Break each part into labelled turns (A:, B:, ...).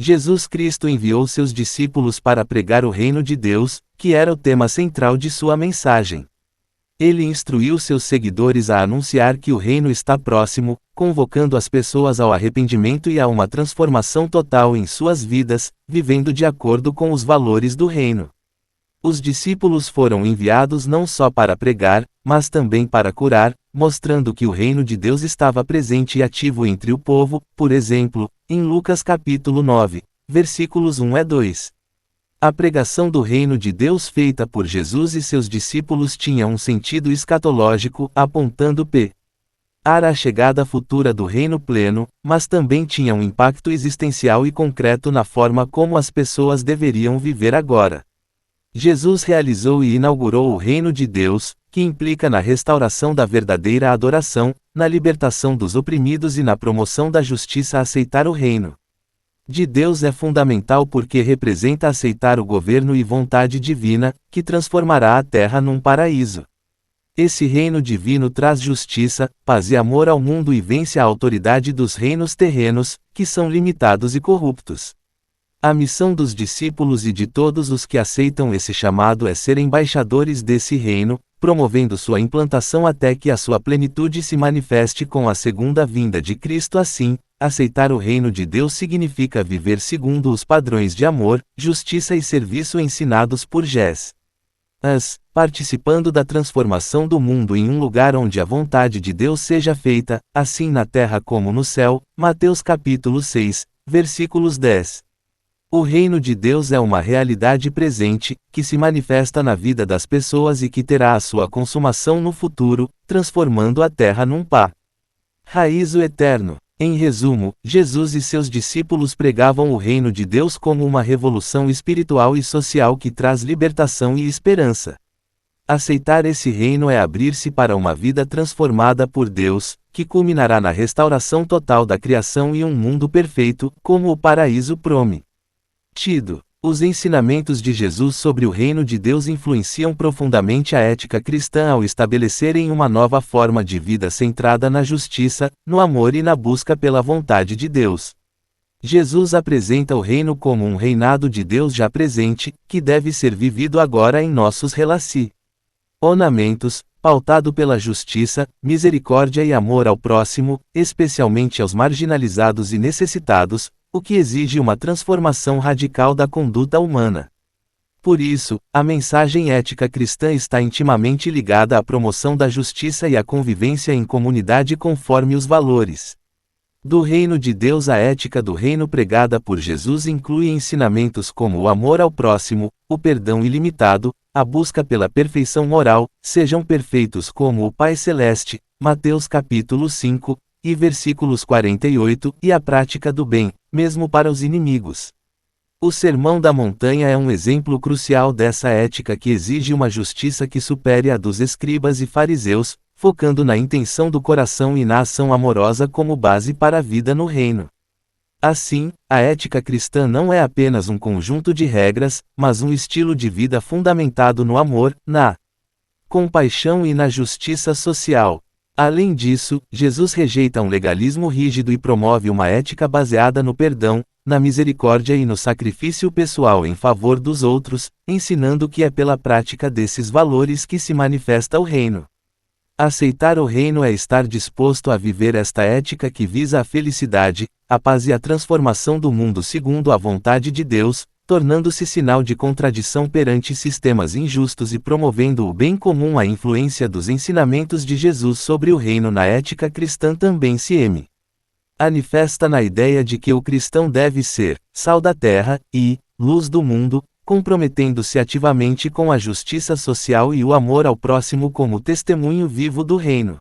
A: Jesus Cristo enviou seus discípulos para pregar o reino de Deus, que era o tema central de sua mensagem. Ele instruiu seus seguidores a anunciar que o reino está próximo, convocando as pessoas ao arrependimento e a uma transformação total em suas vidas, vivendo de acordo com os valores do reino. Os discípulos foram enviados não só para pregar, mas também para curar, mostrando que o reino de Deus estava presente e ativo entre o povo, por exemplo, em Lucas capítulo 9, versículos 1 a 2. A pregação do reino de Deus feita por Jesus e seus discípulos tinha um sentido escatológico, apontando para a chegada futura do reino pleno, mas também tinha um impacto existencial e concreto na forma como as pessoas deveriam viver agora. Jesus realizou e inaugurou o reino de Deus, que implica na restauração da verdadeira adoração, na libertação dos oprimidos e na promoção da justiça. Aceitar o reino de Deus é fundamental porque representa aceitar o governo e vontade divina, que transformará a terra num paraíso. Esse reino divino traz justiça, paz e amor ao mundo e vence a autoridade dos reinos terrenos, que são limitados e corruptos. A missão dos discípulos e de todos os que aceitam esse chamado é ser embaixadores desse reino, promovendo sua implantação até que a sua plenitude se manifeste com a segunda vinda de Cristo. Assim, aceitar o reino de Deus significa viver segundo os padrões de amor, justiça e serviço ensinados por Jesus, participando da transformação do mundo em um lugar onde a vontade de Deus seja feita, assim na terra como no céu. Mateus capítulo 6, versículos 10. O reino de Deus é uma realidade presente, que se manifesta na vida das pessoas e que terá a sua consumação no futuro, transformando a terra num paraíso eterno. Em resumo, Jesus e seus discípulos pregavam o reino de Deus como uma revolução espiritual e social que traz libertação e esperança. Aceitar esse reino é abrir-se para uma vida transformada por Deus, que culminará na restauração total da criação e um mundo perfeito, como o paraíso prometido. Os ensinamentos de Jesus sobre o reino de Deus influenciam profundamente a ética cristã ao estabelecerem uma nova forma de vida centrada na justiça, no amor e na busca pela vontade de Deus. Jesus apresenta o reino como um reinado de Deus já presente, que deve ser vivido agora em nossos relacionamentos, pautado pela justiça, misericórdia e amor ao próximo, especialmente aos marginalizados e necessitados, o que exige uma transformação radical da conduta humana. Por isso, a mensagem ética cristã está intimamente ligada à promoção da justiça e à convivência em comunidade conforme os valores do reino de Deus. A ética do reino pregada por Jesus inclui ensinamentos como o amor ao próximo, o perdão ilimitado, a busca pela perfeição moral, sejam perfeitos como o Pai Celeste, Mateus capítulo 5, e versículos 48, e a prática do bem, mesmo para os inimigos. O Sermão da Montanha é um exemplo crucial dessa ética que exige uma justiça que supere a dos escribas e fariseus, focando na intenção do coração e na ação amorosa como base para a vida no reino. Assim, a ética cristã não é apenas um conjunto de regras, mas um estilo de vida fundamentado no amor, na compaixão e na justiça social. Além disso, Jesus rejeita um legalismo rígido e promove uma ética baseada no perdão, na misericórdia e no sacrifício pessoal em favor dos outros, ensinando que é pela prática desses valores que se manifesta o reino. Aceitar o reino é estar disposto a viver esta ética que visa a felicidade, a paz e a transformação do mundo segundo a vontade de Deus, tornando-se sinal de contradição perante sistemas injustos e promovendo o bem comum. A influência dos ensinamentos de Jesus sobre o reino na ética cristã também se manifesta na ideia de que o cristão deve ser sal da terra e luz do mundo, comprometendo-se ativamente com a justiça social e o amor ao próximo como testemunho vivo do reino.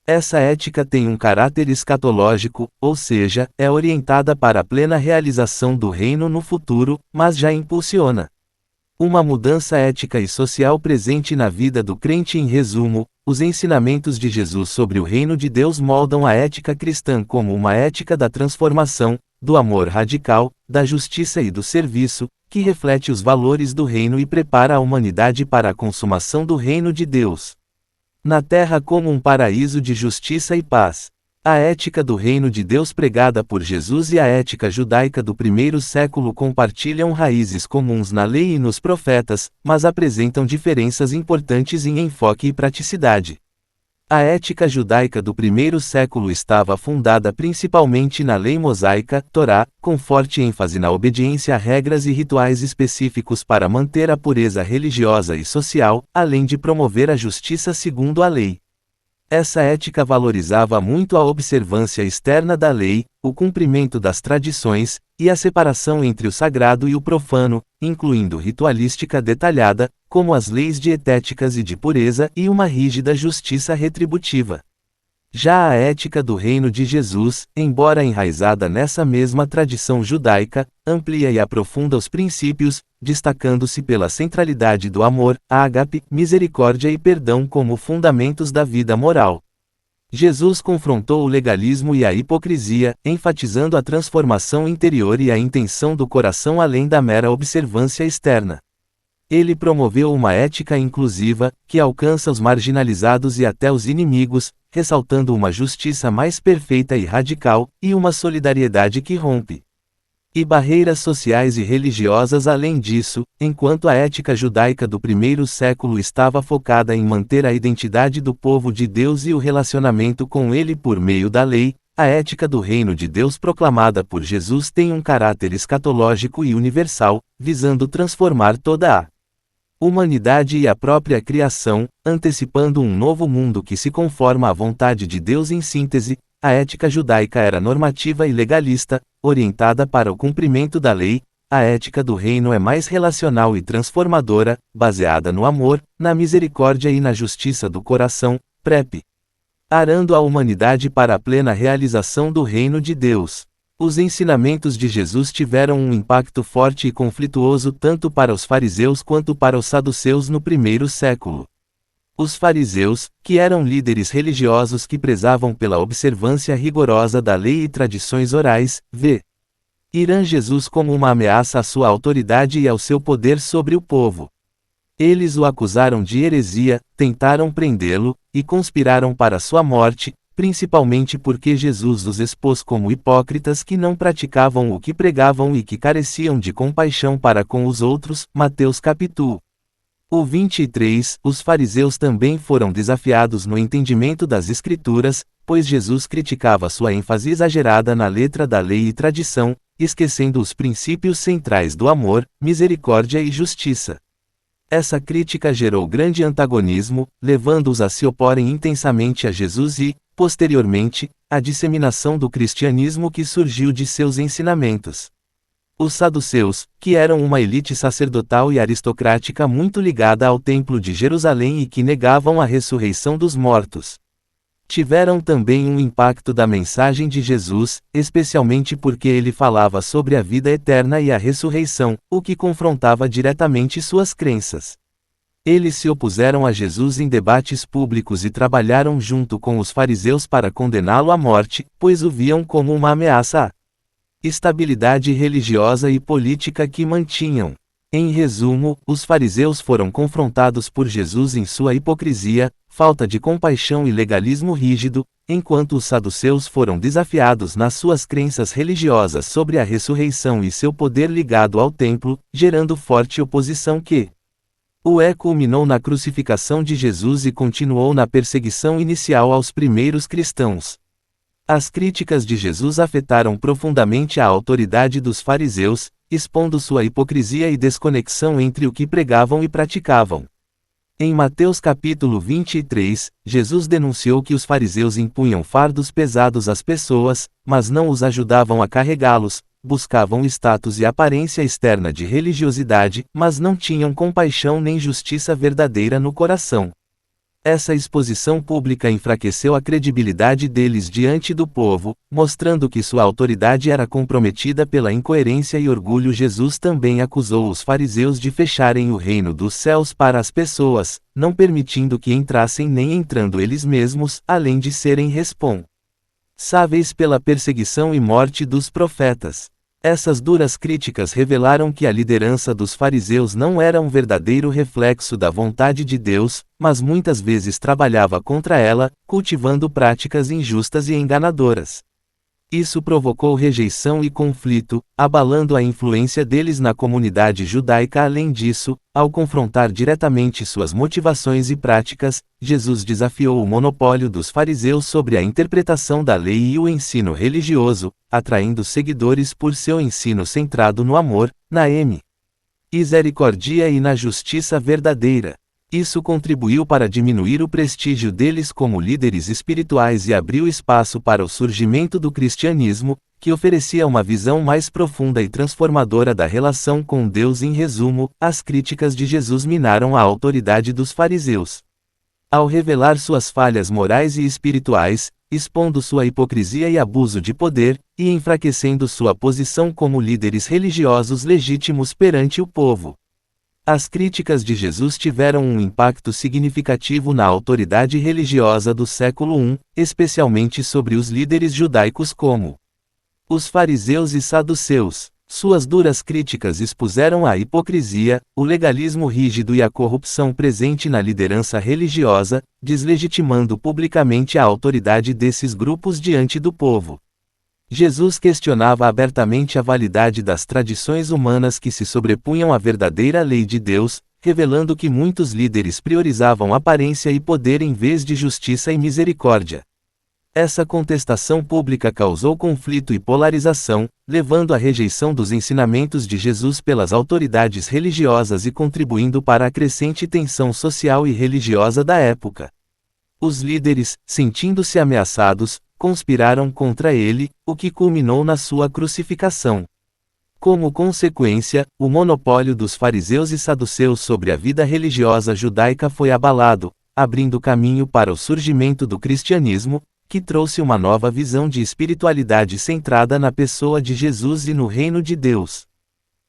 A: Essa ética tem um caráter escatológico, ou seja, é orientada para a plena realização do reino no futuro, mas já impulsiona uma mudança ética e social presente na vida do crente. Em resumo, os ensinamentos de Jesus sobre o reino de Deus moldam a ética cristã como uma ética da transformação, do amor radical, da justiça e do serviço, que reflete os valores do reino e prepara a humanidade para a consumação do reino de Deus na terra como um paraíso de justiça e paz. A ética do reino de Deus pregada por Jesus e a ética judaica do primeiro século compartilham raízes comuns na lei e nos profetas, mas apresentam diferenças importantes em enfoque e praticidade. A ética judaica do primeiro século estava fundada principalmente na lei mosaica, Torá, com forte ênfase na obediência a regras e rituais específicos para manter a pureza religiosa e social, além de promover a justiça segundo a lei. Essa ética valorizava muito a observância externa da lei, o cumprimento das tradições, e a separação entre o sagrado e o profano, incluindo ritualística detalhada, como as leis dietéticas e de pureza e uma rígida justiça retributiva. Já a ética do reino de Jesus, embora enraizada nessa mesma tradição judaica, amplia e aprofunda os princípios, destacando-se pela centralidade do amor, ágape, misericórdia e perdão como fundamentos da vida moral. Jesus confrontou o legalismo e a hipocrisia, enfatizando a transformação interior e a intenção do coração além da mera observância externa. Ele promoveu uma ética inclusiva, que alcança os marginalizados e até os inimigos, ressaltando uma justiça mais perfeita e radical, e uma solidariedade que rompe e barreiras sociais e religiosas. Além disso, enquanto a ética judaica do primeiro século estava focada em manter a identidade do povo de Deus e o relacionamento com ele por meio da lei, a ética do reino de Deus proclamada por Jesus tem um caráter escatológico e universal, visando transformar toda a humanidade e a própria criação, antecipando um novo mundo que se conforma à vontade de Deus. Em síntese, a ética judaica era normativa e legalista, orientada para o cumprimento da lei. A ética do reino é mais relacional e transformadora, baseada no amor, na misericórdia e na justiça do coração, preparando a humanidade para a plena realização do reino de Deus. Os ensinamentos de Jesus tiveram um impacto forte e conflituoso tanto para os fariseus quanto para os saduceus no primeiro século. Os fariseus, que eram líderes religiosos que prezavam pela observância rigorosa da lei e tradições orais, viram Jesus como uma ameaça à sua autoridade e ao seu poder sobre o povo. Eles o acusaram de heresia, tentaram prendê-lo, e conspiraram para sua morte, principalmente porque Jesus os expôs como hipócritas que não praticavam o que pregavam e que careciam de compaixão para com os outros. Mateus capítulo 23. Os fariseus também foram desafiados no entendimento das Escrituras, pois Jesus criticava sua ênfase exagerada na letra da lei e tradição, esquecendo os princípios centrais do amor, misericórdia e justiça. Essa crítica gerou grande antagonismo, levando-os a se oporem intensamente a Jesus e, posteriormente, a disseminação do cristianismo que surgiu de seus ensinamentos. Os saduceus, que eram uma elite sacerdotal e aristocrática muito ligada ao Templo de Jerusalém e que negavam a ressurreição dos mortos, tiveram também um impacto da mensagem de Jesus, especialmente porque ele falava sobre a vida eterna e a ressurreição, o que confrontava diretamente suas crenças. Eles se opuseram a Jesus em debates públicos e trabalharam junto com os fariseus para condená-lo à morte, pois o viam como uma ameaça à estabilidade religiosa e política que mantinham. Em resumo, os fariseus foram confrontados por Jesus em sua hipocrisia, falta de compaixão e legalismo rígido, enquanto os saduceus foram desafiados nas suas crenças religiosas sobre a ressurreição e seu poder ligado ao templo, gerando forte oposição que culminou na crucificação de Jesus e continuou na perseguição inicial aos primeiros cristãos. As críticas de Jesus afetaram profundamente a autoridade dos fariseus, expondo sua hipocrisia e desconexão entre o que pregavam e praticavam. Em Mateus capítulo 23, Jesus denunciou que os fariseus impunham fardos pesados às pessoas, mas não os ajudavam a carregá-los, buscavam status e aparência externa de religiosidade, mas não tinham compaixão nem justiça verdadeira no coração. Essa exposição pública enfraqueceu a credibilidade deles diante do povo, mostrando que sua autoridade era comprometida pela incoerência e orgulho. Jesus também acusou os fariseus de fecharem o reino dos céus para as pessoas, não permitindo que entrassem nem entrando eles mesmos, além de serem responsáveis pela perseguição e morte dos profetas. Essas duras críticas revelaram que a liderança dos fariseus não era um verdadeiro reflexo da vontade de Deus, mas muitas vezes trabalhava contra ela, cultivando práticas injustas e enganadoras. Isso provocou rejeição e conflito, abalando a influência deles na comunidade judaica. Além disso, ao confrontar diretamente suas motivações e práticas, Jesus desafiou o monopólio dos fariseus sobre a interpretação da lei e o ensino religioso, atraindo seguidores por seu ensino centrado no amor, na misericórdia e na justiça verdadeira. Isso contribuiu para diminuir o prestígio deles como líderes espirituais e abriu espaço para o surgimento do cristianismo, que oferecia uma visão mais profunda e transformadora da relação com Deus. Em resumo, as críticas de Jesus minaram a autoridade dos fariseus. Ao revelar suas falhas morais e espirituais, expondo sua hipocrisia e abuso de poder, e enfraquecendo sua posição como líderes religiosos legítimos perante o povo. As críticas de Jesus tiveram um impacto significativo na autoridade religiosa do século I, especialmente sobre os líderes judaicos como os fariseus e saduceus. Suas duras críticas expuseram a hipocrisia, o legalismo rígido e a corrupção presente na liderança religiosa, deslegitimando publicamente a autoridade desses grupos diante do povo. Jesus questionava abertamente a validade das tradições humanas que se sobrepunham à verdadeira lei de Deus, revelando que muitos líderes priorizavam aparência e poder em vez de justiça e misericórdia. Essa contestação pública causou conflito e polarização, levando à rejeição dos ensinamentos de Jesus pelas autoridades religiosas e contribuindo para a crescente tensão social e religiosa da época. Os líderes, sentindo-se ameaçados, conspiraram contra ele, o que culminou na sua crucificação. Como consequência, o monopólio dos fariseus e saduceus sobre a vida religiosa judaica foi abalado, abrindo caminho para o surgimento do cristianismo, que trouxe uma nova visão de espiritualidade centrada na pessoa de Jesus e no reino de Deus.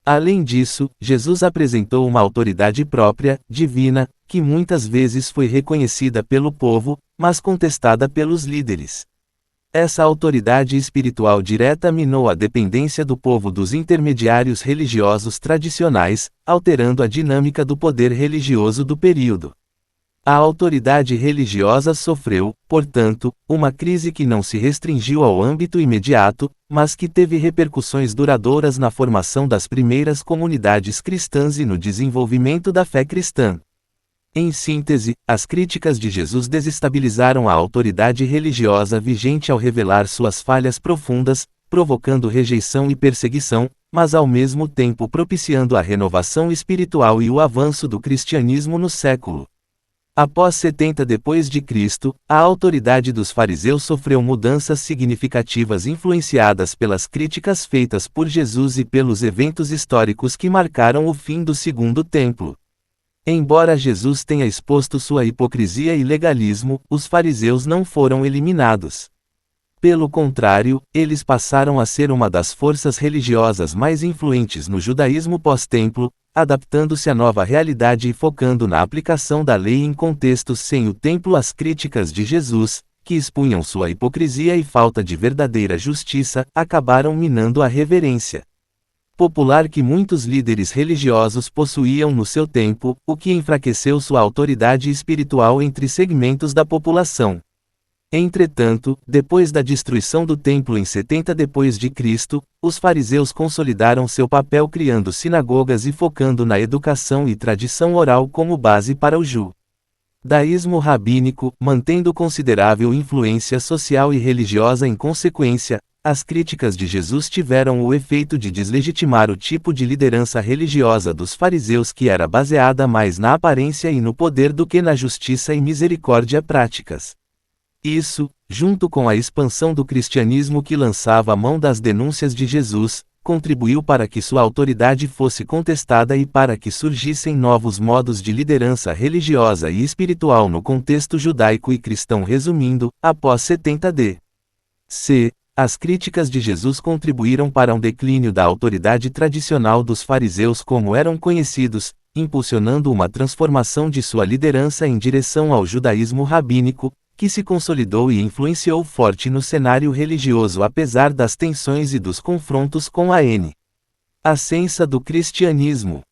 A: Além disso, Jesus apresentou uma autoridade própria, divina, que muitas vezes foi reconhecida pelo povo, mas contestada pelos líderes. Essa autoridade espiritual direta minou a dependência do povo dos intermediários religiosos tradicionais, alterando a dinâmica do poder religioso do período. A autoridade religiosa sofreu, portanto, uma crise que não se restringiu ao âmbito imediato, mas que teve repercussões duradouras na formação das primeiras comunidades cristãs e no desenvolvimento da fé cristã. Em síntese, as críticas de Jesus desestabilizaram a autoridade religiosa vigente ao revelar suas falhas profundas, provocando rejeição e perseguição, mas ao mesmo tempo propiciando a renovação espiritual e o avanço do cristianismo no século. Após 70 d.C., a autoridade dos fariseus sofreu mudanças significativas influenciadas pelas críticas feitas por Jesus e pelos eventos históricos que marcaram o fim do Segundo Templo. Embora Jesus tenha exposto sua hipocrisia e legalismo, os fariseus não foram eliminados. Pelo contrário, eles passaram a ser uma das forças religiosas mais influentes no judaísmo pós-templo, adaptando-se à nova realidade e focando na aplicação da lei em contextos sem o templo. As críticas de Jesus, que expunham sua hipocrisia e falta de verdadeira justiça, acabaram minando a reverência popular que muitos líderes religiosos possuíam no seu tempo, o que enfraqueceu sua autoridade espiritual entre segmentos da população. Entretanto, depois da destruição do templo em 70 d.C., os fariseus consolidaram seu papel criando sinagogas e focando na educação e tradição oral como base para o judaísmo rabínico, mantendo considerável influência social e religiosa. Em consequência, as críticas de Jesus tiveram o efeito de deslegitimar o tipo de liderança religiosa dos fariseus, que era baseada mais na aparência e no poder do que na justiça e misericórdia práticas. Isso, junto com a expansão do cristianismo que lançava a mão das denúncias de Jesus, contribuiu para que sua autoridade fosse contestada e para que surgissem novos modos de liderança religiosa e espiritual no contexto judaico e cristão. Resumindo, após 70 d.C., as críticas de Jesus contribuíram para um declínio da autoridade tradicional dos fariseus como eram conhecidos, impulsionando uma transformação de sua liderança em direção ao judaísmo rabínico, que se consolidou e influenciou forte no cenário religioso apesar das tensões e dos confrontos com a ascensão do cristianismo.